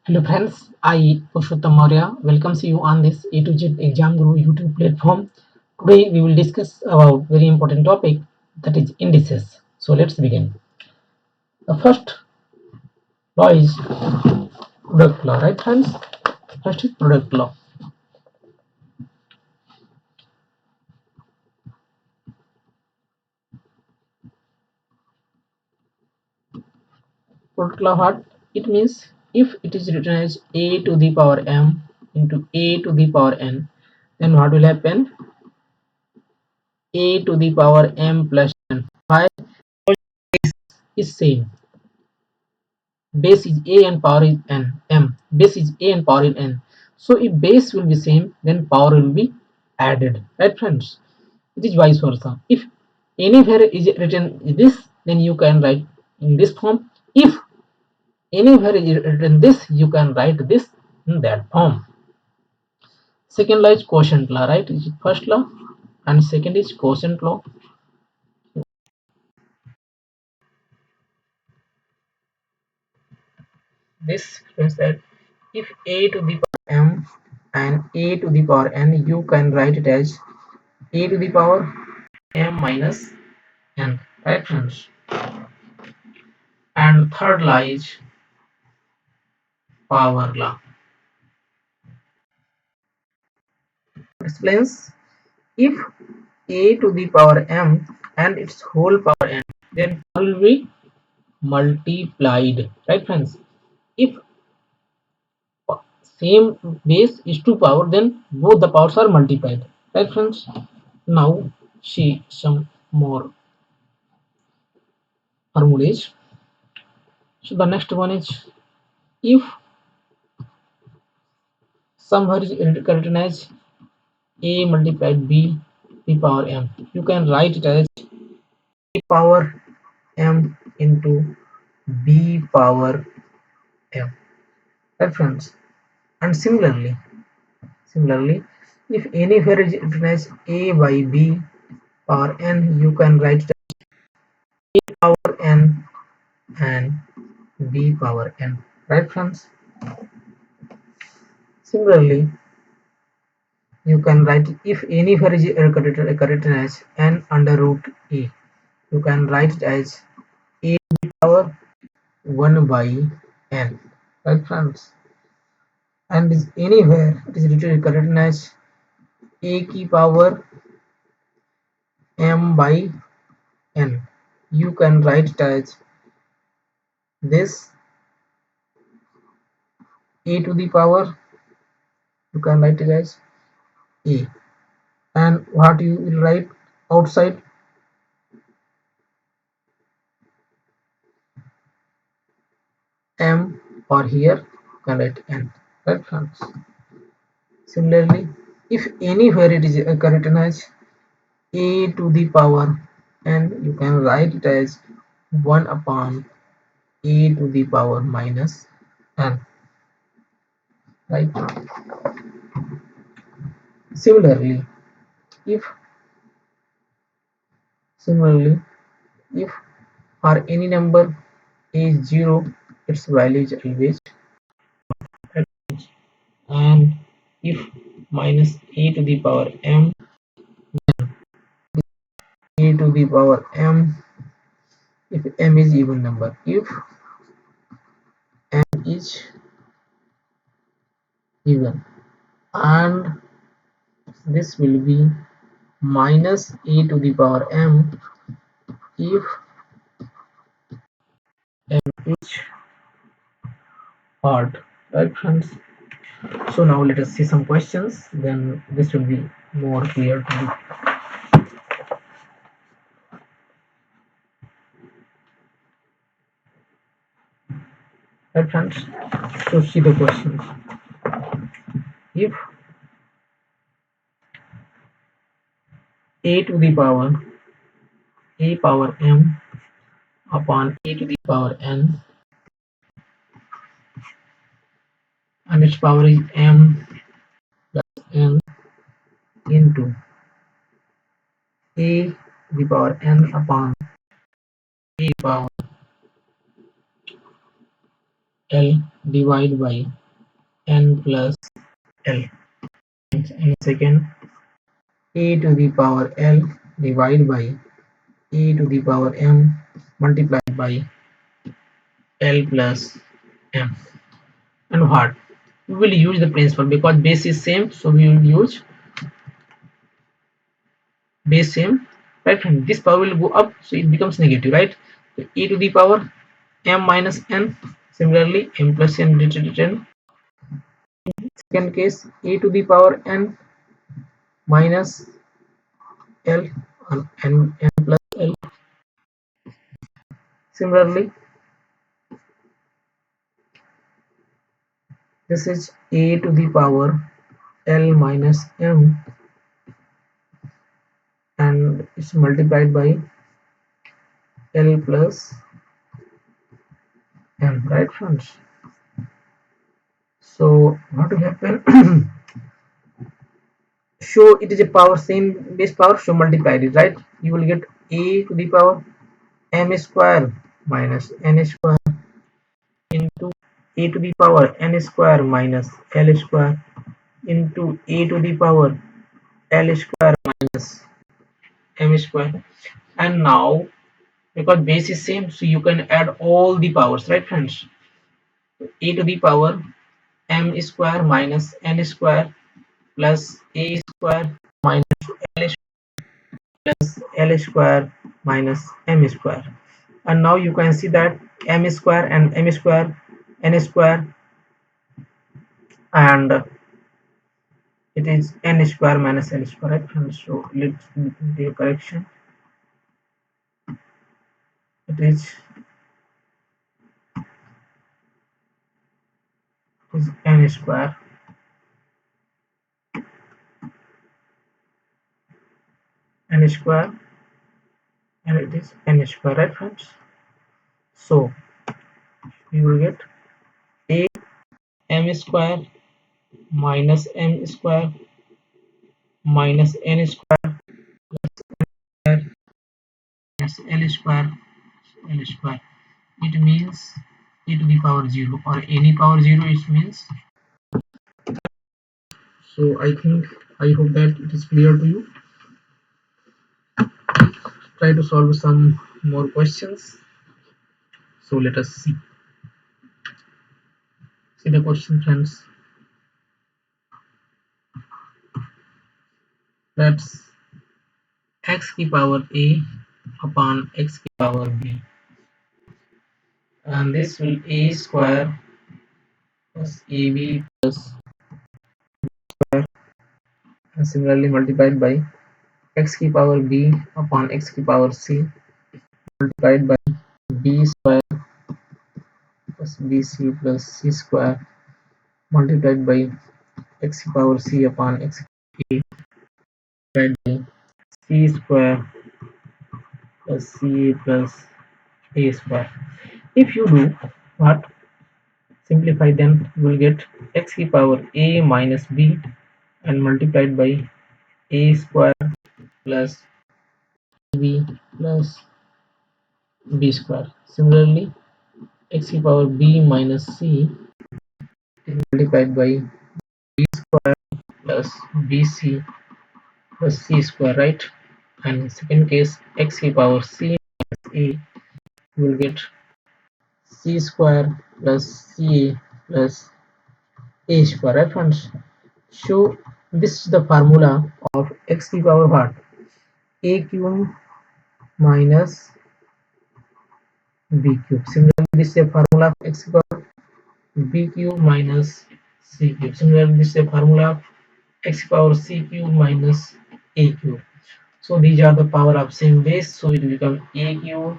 Hello friends, I Purushottam Maurya welcomes you on this A to Z Exam Guru YouTube platform. Today we will discuss about very important topic, that is indices. So let's begin. The first law is product law, right friends? First is product law. Product law what? It means if it is written as a to the power m into a to the power n, then what will happen? A to the power m plus n. Why? Is same. Base is a and power is n. Base is a and power is n. So if base will be same, then power will be added, right friends? It is vice versa. If anywhere is written this, then you can write in this form. If anywhere is written this, you can write this in that form. Second law is quotient law, right? Is first law, and second is quotient law. This means that if a to the power m and a to the power n, you can write it as a to the power m minus n, right friends? And third law is power law. It explains if a to the power m and its whole power n, then power will be multiplied, right friends? If same base is to power, then both the powers are multiplied, right friends? Now see some more formulas. So the next one is if somewhere is written as a multiplied b the power m, you can write it as a power m into b power m, right friends? And similarly, if anywhere is written as a by b power n, you can write it as a power n and b power n, right friends? Similarly, you can write if anywhere is written as n under root a, you can write it as a to the power 1 by n, right friends? And is anywhere it is written as a key power m by n, you can write it as this a to the power, you can write it as a, and what you will write outside m, or here you can write n, right friends? Similarly, if anywhere it is written as a to the power n, you can write it as 1 upon a to the power minus n, right? Similarly, if similarly if for any number is 0, its value is always, and if minus a to the power m, a to the power m, if m is even number, if m is even, and this will be minus a to the power m if m is odd, right friends? So now let us see some questions, then this will be more clear to you, right friends? So see the questions. If a to the power m upon a to the power n, and its power is m plus n into a to the power n upon a power L divided by n plus L. And second, a to the power L divided by a to the power m multiplied by L plus m. And what? We will use the principle because base is same, so we will use base same, right? And this power will go up, so it becomes negative, right? So e to the power m minus n. Similarly, m plus n written. Second case, e to the power n minus L and n plus L. Similarly, this is a to the power L minus m and it's multiplied by L plus m, right friends? So what will happen? So it is a power same base power, so multiply it, right? You will get a to the power m square minus n square into a to the power n square minus L square into a to the power L square minus m square. And now because base is same, so you can add all the powers, right friends? A to the power m square minus n square plus a square minus L plus L square minus m square. And now you can see that m square and m square, n square, and it is n square minus L square, right friends? So let's do a correction. It is n square n square and it is n square, right friends? So you will get a m square minus m square minus n square plus L square L square. It means e to the power 0 or any power 0, it means. So I hope that it is clear to you. Try to solve some more questions. So let us see the question, friends. That's x की power a upon x की power b, and this will a square plus ab plus square and similarly multiplied by x की power b upon x की power c multiplied by b square plus bc plus c square multiplied by x की power c upon x divided by c square plus ca plus a square. If you do what, simplify, then you will get x की power a minus b and multiplied by a square plus b plus b square. Similarly, x की power b minus c is multiplied by b square plus bc plus c square, right? And second case, x की power c minus a, you will get c square plus ca plus a square, right friends? So this is the formula of x की power what? A cube minus b cube. Similarly, this is a formula of x power b cube minus c cube. Similarly, this is a formula of x power c cube minus a cube. So these are the power of same base. So it will become a cube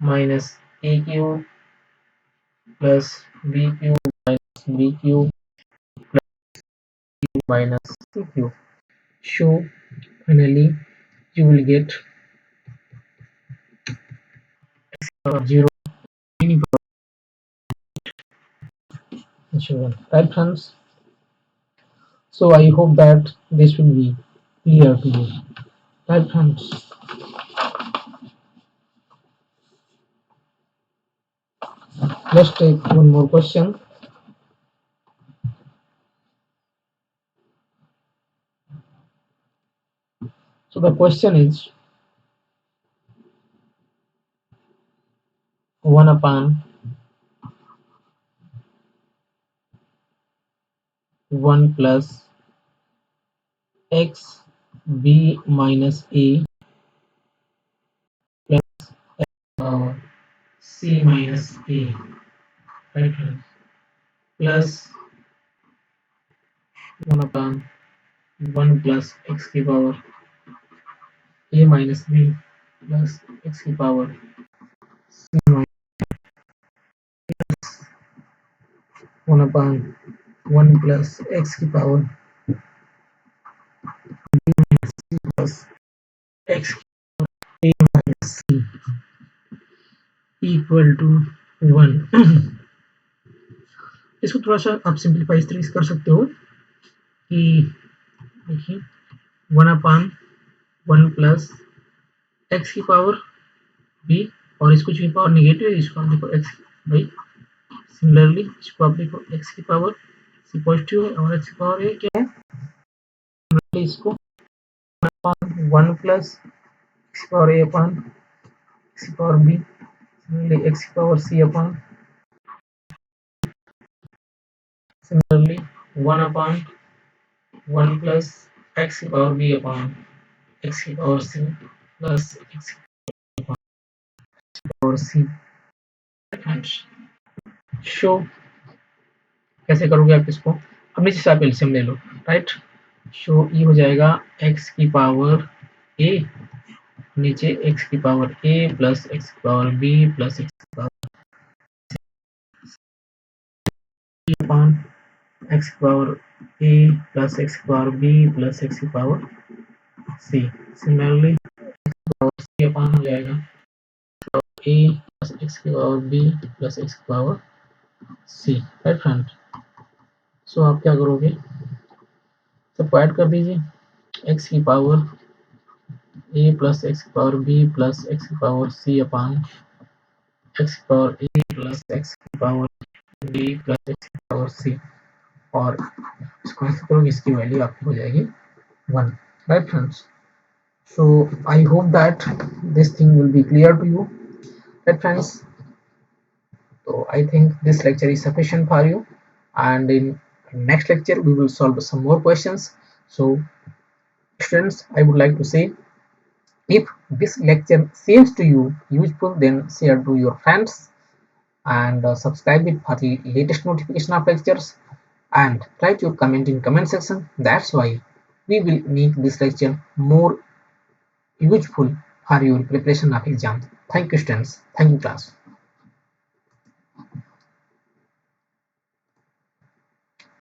minus a cube plus b cube minus b cube minus c cube. So finally, you will get power 0 any power, right friends? So I hope that this will be clear to you, right friends? Let's take one more question. So the question is 1 upon 1 plus x b minus a plus c minus a, right hand, plus 1 upon 1 plus x की power a minus b plus x की power c minus 1 upon 1 plus x की power c plus x a minus c equal to 1. इसको थोड़ा सा आप simplify इस तरह से कर सकते हो कि देखिए 1 अपान 1 प्लस एक्स की पावर बी, और इसको जो पावर नेगेटिव है इसको आप देखो एक्स बाई, सिमिलरली इसको आप देखो एक्स की पावर सी पॉजिटिव है और एक्स की पावर ए क्या है, इसको 1 प्लस एक्स की पावर ए अपान एक्स की पावर बी, सिमिलरली एक्स की पावर सी अपान सिमिलरली 1 अपान 1 प्लस एक्स की पावर बी अपान एक्स की पावर सी प्लस एक्स की पावर सी। शो कैसे करोगे आप इसको, अब नीचे से आप एलसीएम ले लो, राइट। शो ये हो जाएगा एक्स की पावर ए, नीचे एक्स की पावर ए प्लस एक्स की पावर बी प्लस एक्स की पावर अपान एक्स की पावर ए प्लस एक्स की पावर बी प्लस एक्स की पावर सी, सिमिलरली पावर सी अपान हो जाएगा ए प्लस एक्स की पावर बी प्लस एक्स की पावर सी, राइट फ्रेंड। सो आप क्या करोगे, सबको ऐड कर दीजिए, एक्स की पावर ए प्लस एक्स की पावर बी प्लस एक्स की पावर सी अपान एक्स की पावर ए प्लस एक्स की पावर बी प्लस एक्स की पावर सी, और इसको ऐसे करोगे इसकी वैल्यू आपकी हो जाएगी 1, right friends. So I hope that this thing will be clear to you, right friends. So I think this lecture is sufficient for you, and in next lecture we will solve some more questions. So students, I would like to say, if this lecture seems to you useful, then share to your friends and subscribe it for the latest notification of lectures, and write your comment in comment section. That's why we will make this lecture more useful for your preparation of exams. Thank you students. Thank you class.